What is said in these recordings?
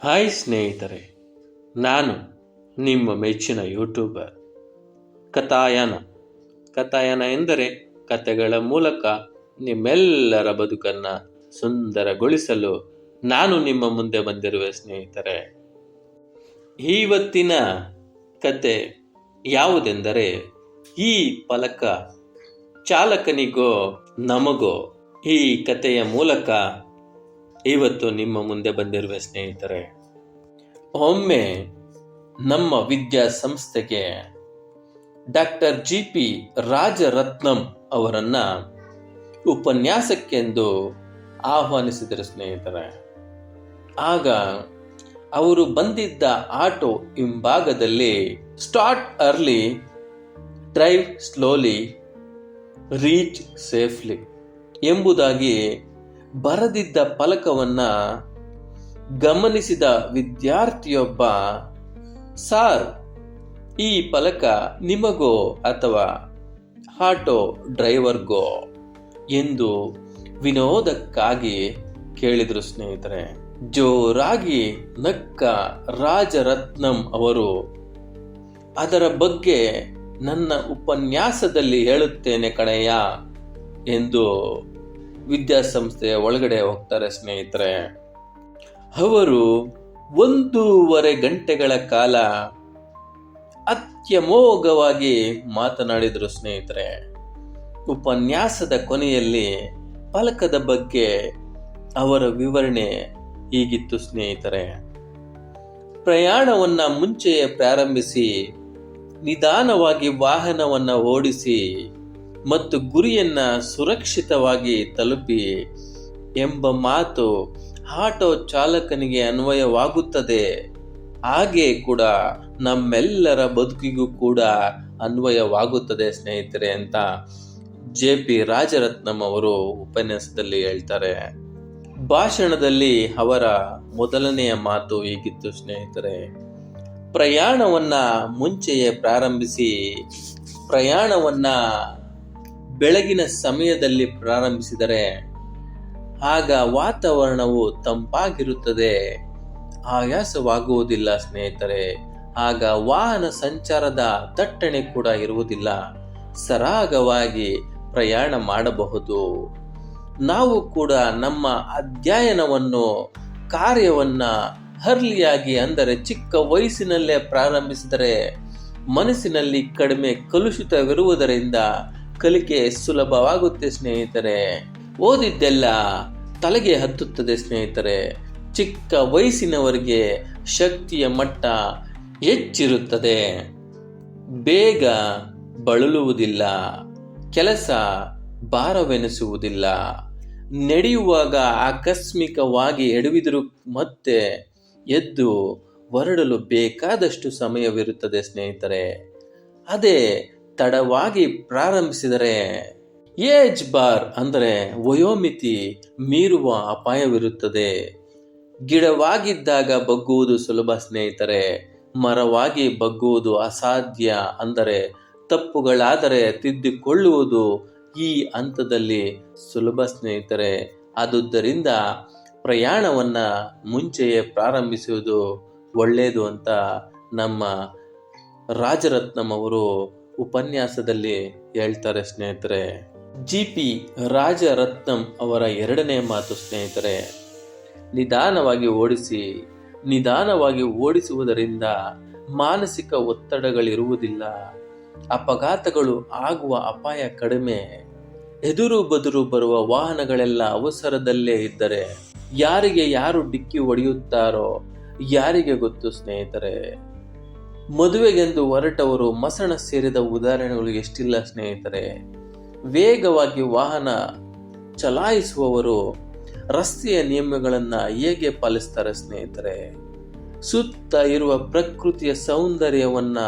Hi ಸ್ನೇಹಿತರೆ, ನಾನು ನಿಮ್ಮ ಮೆಚ್ಚಿನ ಯೂಟ್ಯೂಬರ್ ಕಥಾಯನ. ಕಥಾಯನ ಎಂದರೆ ಕಥೆಗಳ ಮೂಲಕ ನಿಮ್ಮೆಲ್ಲರ ಬದುಕನ್ನು ಸುಂದರಗೊಳಿಸಲು ನಾನು ನಿಮ್ಮ ಮುಂದೆ ಬಂದಿರುವೆ ಸ್ನೇಹಿತರೆ. ಇವತ್ತಿನ ಕತೆ ಯಾವುದೆಂದರೆ, ಈ ಫಲಕ ಚಾಲಕನಿಗೋ ನಮಗೋ. ಈ ಕಥೆಯ ಮೂಲಕ ಇವತ್ತು ನಿಮ್ಮ ಮುಂದೆ ಬಂದಿರುವೆ ಸ್ನೇಹಿತರೆ. ಒಮ್ಮೆ ನಮ್ಮ ವಿದ್ಯಾಸಂಸ್ಥೆಗೆ ಡಾಕ್ಟರ್ ಜಿ.ಪಿ. ರಾಜರತ್ನಂ ಅವರನ್ನ ಉಪನ್ಯಾಸಕ್ಕೆಂದು ಆಹ್ವಾನಿಸಿದರು ಸ್ನೇಹಿತರೆ. ಆಗ ಅವರು ಬಂದಿದ್ದ ಆಟೋ ಹಿಂಭಾಗದಲ್ಲಿ start early, drive slowly, reach safely ಎಂಬುದಾಗಿ ಬರೆದಿದ್ದ ಫಲಕವನ್ನ ಗಮನಿಸಿದ ವಿದ್ಯಾರ್ಥಿಯೊಬ್ಬ, ಸಾರ್, ಈ ಫಲಕ ನಿಮಗೋ ಅಥವಾ ಆಟೋ ಡ್ರೈವರ್ಗೋ ಎಂದು ವಿನೋದಕ್ಕಾಗಿ ಕೇಳಿದರು ಸ್ನೇಹಿತರೆ. ಜೋರಾಗಿ ನಕ್ಕ ರಾಜರತ್ನಂ ಅವರು, ಅದರ ಬಗ್ಗೆ ನನ್ನ ಉಪನ್ಯಾಸದಲ್ಲಿ ಹೇಳುತ್ತೇನೆ ಕಣಯ್ಯ ಎಂದು ವಿದ್ಯಾಸಂಸ್ಥೆಯ ಒಳಗಡೆ ಹೋಗ್ತಾರೆ ಸ್ನೇಹಿತರೆ. ಅವರು 1.5 ಗಂಟೆಗಳ ಕಾಲ ಅತ್ಯಮೋಘವಾಗಿ ಮಾತನಾಡಿದರು ಸ್ನೇಹಿತರೆ. ಉಪನ್ಯಾಸದ ಕೊನೆಯಲ್ಲಿ ಫಲಕದ ಬಗ್ಗೆ ಅವರ ವಿವರಣೆ ಹೀಗಿತ್ತು ಸ್ನೇಹಿತರೆ. ಪ್ರಯಾಣವನ್ನ ಮುಂಚೆಯೇ ಪ್ರಾರಂಭಿಸಿ, ನಿಧಾನವಾಗಿ ವಾಹನವನ್ನ ಓಡಿಸಿ ಮತ್ತು ಗುರಿಯನ್ನ ಸುರಕ್ಷಿತವಾಗಿ ತಲುಪಿ ಎಂಬ ಮಾತು ಆಟೋ ಚಾಲಕನಿಗೆ ಅನ್ವಯವಾಗುತ್ತದೆ. ಹಾಗೆ ಕೂಡ ನಮ್ಮೆಲ್ಲರ ಬದುಕಿಗೂ ಕೂಡ ಅನ್ವಯವಾಗುತ್ತದೆ ಸ್ನೇಹಿತರೆ ಅಂತ ಜೆ.ಪಿ. ರಾಜರತ್ನಂ ಅವರು ಉಪನ್ಯಾಸದಲ್ಲಿ ಹೇಳ್ತಾರೆ. ಭಾಷಣದಲ್ಲಿ ಅವರ ಮೊದಲನೆಯ ಮಾತು ಹೀಗಿತ್ತು ಸ್ನೇಹಿತರೆ. ಪ್ರಯಾಣವನ್ನ ಮುಂಚೆಯೇ ಪ್ರಾರಂಭಿಸಿ, ಪ್ರಯಾಣವನ್ನ ಬೆಳಗಿನ ಸಮಯದಲ್ಲಿ ಪ್ರಾರಂಭಿಸಿದರೆ ಆಗ ವಾತಾವರಣವು ತಂಪಾಗಿರುತ್ತದೆ, ಆಯಾಸವಾಗುವುದಿಲ್ಲ ಸ್ನೇಹಿತರೆ. ಆಗ ವಾಹನ ಸಂಚಾರದ ದಟ್ಟಣೆ ಕೂಡ ಇರುವುದಿಲ್ಲ, ಸರಾಗವಾಗಿ ಪ್ರಯಾಣ ಮಾಡಬಹುದು. ನಾವು ಕೂಡ ನಮ್ಮ ಅಧ್ಯಯನವನ್ನು, ಕಾರ್ಯವನ್ನ ಅರ್ಲಿಯಾಗಿ ಅಂದರೆ ಚಿಕ್ಕ ವಯಸ್ಸಿನಲ್ಲೇ ಪ್ರಾರಂಭಿಸಿದರೆ ಮನಸ್ಸಿನಲ್ಲಿ ಕಡಿಮೆ ಕಲುಷಿತವಿರುವುದರಿಂದ ಕಲಿಕೆ ಸುಲಭವಾಗುತ್ತೆ ಸ್ನೇಹಿತರೆ. ಓದಿದ್ದೆಲ್ಲ ತಲೆಗೆ ಹತ್ತುತ್ತದೆ ಸ್ನೇಹಿತರೆ. ಚಿಕ್ಕ ವಯಸ್ಸಿನವರಿಗೆ ಶಕ್ತಿಯ ಮಟ್ಟ ಹೆಚ್ಚಿರುತ್ತದೆ, ಬೇಗ ಬಳಲುವುದಿಲ್ಲ, ಕೆಲಸ ಭಾರವೆನಿಸುವುದಿಲ್ಲ, ನಡೆಯುವಾಗ ಆಕಸ್ಮಿಕವಾಗಿ ಎಡವಿದರೂ ಮತ್ತೆ ಎದ್ದು ಹೊರಡಲು ಬೇಕಾದಷ್ಟು ಸಮಯವಿರುತ್ತದೆ ಸ್ನೇಹಿತರೆ. ಅದೇ ತಡವಾಗಿ ಪ್ರಾರಂಭಿಸಿದರೆ ಏಜ್ ಬಾರ್ ಅಂದರೆ ವಯೋಮಿತಿ ಮೀರುವ ಅಪಾಯವಿರುತ್ತದೆ. ಗಿಡವಾಗಿದ್ದಾಗ ಬಗ್ಗುವುದು ಸುಲಭ ಸ್ನೇಹಿತರೆ, ಮರವಾಗಿ ಬಗ್ಗುವುದು ಅಸಾಧ್ಯ. ಅಂದರೆ ತಪ್ಪುಗಳಾದರೆ ತಿದ್ದಿಕೊಳ್ಳುವುದು ಈ ಹಂತದಲ್ಲಿ ಸುಲಭ ಸ್ನೇಹಿತರೆ. ಆದುದರಿಂದ ಪ್ರಯಾಣವನ್ನ ಮುಂಚೆಯೇ ಪ್ರಾರಂಭಿಸುವುದು ಒಳ್ಳೆಯದು ಅಂತ ನಮ್ಮ ರಾಜರತ್ನಂ ಅವರು ಉಪನ್ಯಾಸದಲ್ಲಿ ಹೇಳ್ತಾರೆ ಸ್ನೇಹಿತರೆ. ಜಿ.ಪಿ. ರಾಜರತ್ನಂ ಅವರ ಎರಡನೇ ಮಾತು ಸ್ನೇಹಿತರೆ, ನಿಧಾನವಾಗಿ ಓಡಿಸಿ. ನಿಧಾನವಾಗಿ ಓಡಿಸುವುದರಿಂದ ಮಾನಸಿಕ ಒತ್ತಡಗಳಿರುವುದಿಲ್ಲ, ಅಪಘಾತಗಳು ಆಗುವ ಅಪಾಯ ಕಡಿಮೆ. ಎದುರು ಬದುರು ಬರುವ ವಾಹನಗಳೆಲ್ಲ ಅವಸರದಲ್ಲೇ ಇದ್ದರೆ ಯಾರಿಗೆ ಯಾರು ಡಿಕ್ಕಿ ಹೊಡೆಯುತ್ತಾರೋ ಯಾರಿಗೆ ಗೊತ್ತು ಸ್ನೇಹಿತರೆ. ಮದುವೆಗೆಂದು ಹೊರಟವರು ಮಸಣ ಸೇರಿದ ಉದಾಹರಣೆಗಳು ಎಷ್ಟಿಲ್ಲ ಸ್ನೇಹಿತರೆ. ವೇಗವಾಗಿ ವಾಹನ ಚಲಾಯಿಸುವವರು ರಸ್ತೆಯ ನಿಯಮಗಳನ್ನು ಹೇಗೆ ಪಾಲಿಸ್ತಾರೆ ಸ್ನೇಹಿತರೆ. ಸುತ್ತ ಇರುವ ಪ್ರಕೃತಿಯ ಸೌಂದರ್ಯವನ್ನ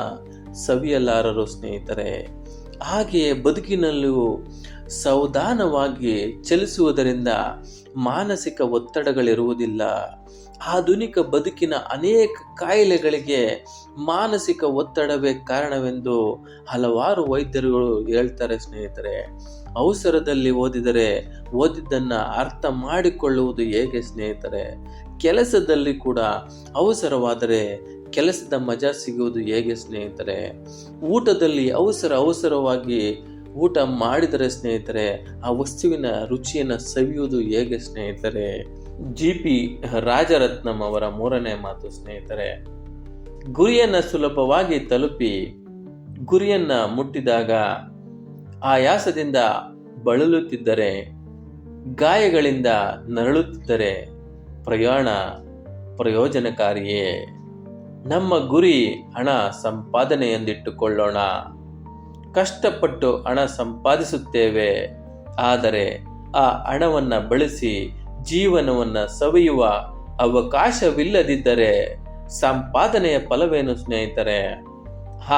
ಸವಿಯಲಾರರು ಸ್ನೇಹಿತರೆ. ಹಾಗೆಯೇ ಬದುಕಿನಲ್ಲೂ ಸಾವಧಾನವಾಗಿ ಚಲಿಸುವುದರಿಂದ ಮಾನಸಿಕ ಒತ್ತಡಗಳಿರುವುದಿಲ್ಲ. ಆಧುನಿಕ ಬದುಕಿನ ಅನೇಕ ಕಾಯಿಲೆಗಳಿಗೆ ಮಾನಸಿಕ ಒತ್ತಡವೇ ಕಾರಣವೆಂದು ಹಲವಾರು ವೈದ್ಯರುಗಳು ಹೇಳ್ತಾರೆ ಸ್ನೇಹಿತರೆ. ಅವಸರದಲ್ಲಿ ಓದಿದರೆ ಓದಿದ್ದನ್ನು ಅರ್ಥ ಮಾಡಿಕೊಳ್ಳುವುದು ಹೇಗೆ ಸ್ನೇಹಿತರೆ? ಕೆಲಸದಲ್ಲಿ ಕೂಡ ಅವಸರವಾದರೆ ಕೆಲಸದ ಮಜಾ ಸಿಗುವುದು ಹೇಗೆ ಸ್ನೇಹಿತರೆ? ಊಟದಲ್ಲಿ ಅವಸರವಾಗಿ ಊಟ ಮಾಡಿದರೆ ಸ್ನೇಹಿತರೆ ಆ ವಸ್ತುವಿನ ರುಚಿಯನ್ನು ಸವಿಯುವುದು ಹೇಗೆ ಸ್ನೇಹಿತರೆ? GP ರಾಜರತ್ನಂ ಅವರ 3ನೇ ಮಾತು ಸ್ನೇಹಿತರೆ. ಗುರಿಯನ್ನು ಸುಲಭವಾಗಿ ತಲುಪಿ ಗುರಿಯನ್ನು ಮುಟ್ಟಿದಾಗ ಆಯಾಸದಿಂದ ಬಳಲುತ್ತಿದ್ದರೆ, ಗಾಯಗಳಿಂದ ನರಳುತ್ತಿದ್ದರೆ ಪ್ರಯಾಣ ಪ್ರಯೋಜನಕಾರಿಯೇ? ನಮ್ಮ ಗುರಿ ಹಣ ಸಂಪಾದನೆ ಎಂದಿಟ್ಟುಕೊಳ್ಳೋಣ. ಕಷ್ಟಪಟ್ಟು ಹಣ ಸಂಪಾದಿಸುತ್ತೇವೆ, ಆದರೆ ಆ ಹಣವನ್ನು ಬಳಸಿ ಜೀವನವನ್ನು ಸವಿಯುವ ಅವಕಾಶವಿಲ್ಲದಿದ್ದರೆ ಸಂಪಾದನೆಯ ಫಲವೇನು ಸ್ನೇಹಿತರೆ?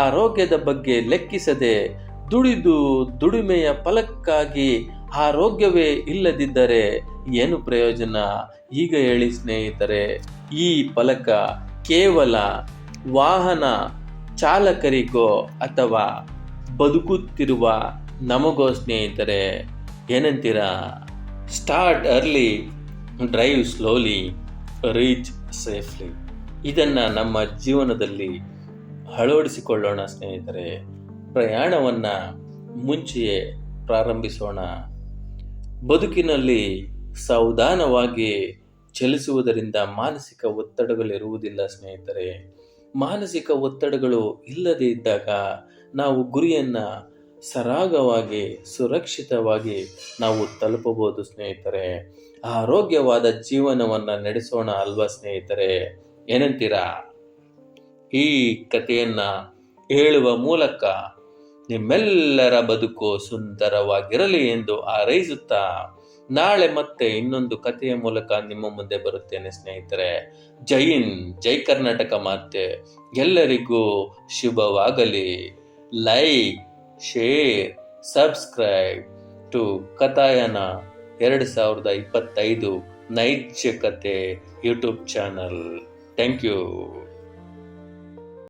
ಆರೋಗ್ಯದ ಬಗ್ಗೆ ಲೆಕ್ಕಿಸದೆ ದುಡಿಮೆಯ ಫಲಕ್ಕಾಗಿ ಆರೋಗ್ಯವೇ ಇಲ್ಲದಿದ್ದರೆ ಏನು ಪ್ರಯೋಜನ? ಈಗ ಹೇಳಿ ಸ್ನೇಹಿತರೆ. ಈ ಫಲಕ ಕೇವಲ ವಾಹನ ಚಾಲಕರಿಗೋ ಅಥವಾ ಬದುಕುತ್ತಿರುವ ನಮಗೋ ಸ್ನೇಹಿತರೆ? ಏನಂತೀರಾ? Start early, drive slowly, reach safely. ಇದನ್ನು ನಮ್ಮ ಜೀವನದಲ್ಲಿ ಅಳವಡಿಸಿಕೊಳ್ಳೋಣ ಸ್ನೇಹಿತರೆ. ಪ್ರಯಾಣವನ್ನು ಮುಂಚೆಯೇ ಪ್ರಾರಂಭಿಸೋಣ. ಬದುಕಿನಲ್ಲಿ ಸಾವಧಾನವಾಗಿ ಚಲಿಸುವುದರಿಂದ ಮಾನಸಿಕ ಒತ್ತಡಗಳಿರುವುದಿಲ್ಲ ಸ್ನೇಹಿತರೆ. ಮಾನಸಿಕ ಒತ್ತಡಗಳು ಇಲ್ಲದೇ ಇದ್ದಾಗ ನಾವು ಗುರಿಯನ್ನು ಸರಾಗವಾಗಿ ಸುರಕ್ಷಿತವಾಗಿ ನಾವು ತಲುಪಬಹುದು ಸ್ನೇಹಿತರೆ. ಆರೋಗ್ಯವಾದ ಜೀವನವನ್ನು ನಡೆಸೋಣ ಅಲ್ವಾ ಸ್ನೇಹಿತರೆ? ಏನಂತೀರಾ? ಈ ಕಥೆಯನ್ನು ಹೇಳುವ ಮೂಲಕ ನಿಮ್ಮೆಲ್ಲರ ಬದುಕು ಸುಂದರವಾಗಿರಲಿ ಎಂದು ಹಾರೈಸುತ್ತಾ ನಾಳೆ ಮತ್ತೆ ಇನ್ನೊಂದು ಕಥೆಯ ಮೂಲಕ ನಿಮ್ಮ ಮುಂದೆ ಬರುತ್ತೇನೆ ಸ್ನೇಹಿತರೆ. ಜೈ ಹಿಂದ್, ಜೈ ಕರ್ನಾಟಕ ಮಾತೆ. ಎಲ್ಲರಿಗೂ ಶುಭವಾಗಲಿ. ಲೈಕ್, ಶೇರ್, ಸಬ್ಸ್ಕ್ರೈಬ್ ಟು ಕಥಾಯನ 2025 ನೈಜ ಕತೆ ಯೂಟ್ಯೂಬ್ ಚಾನಲ್. Thank you.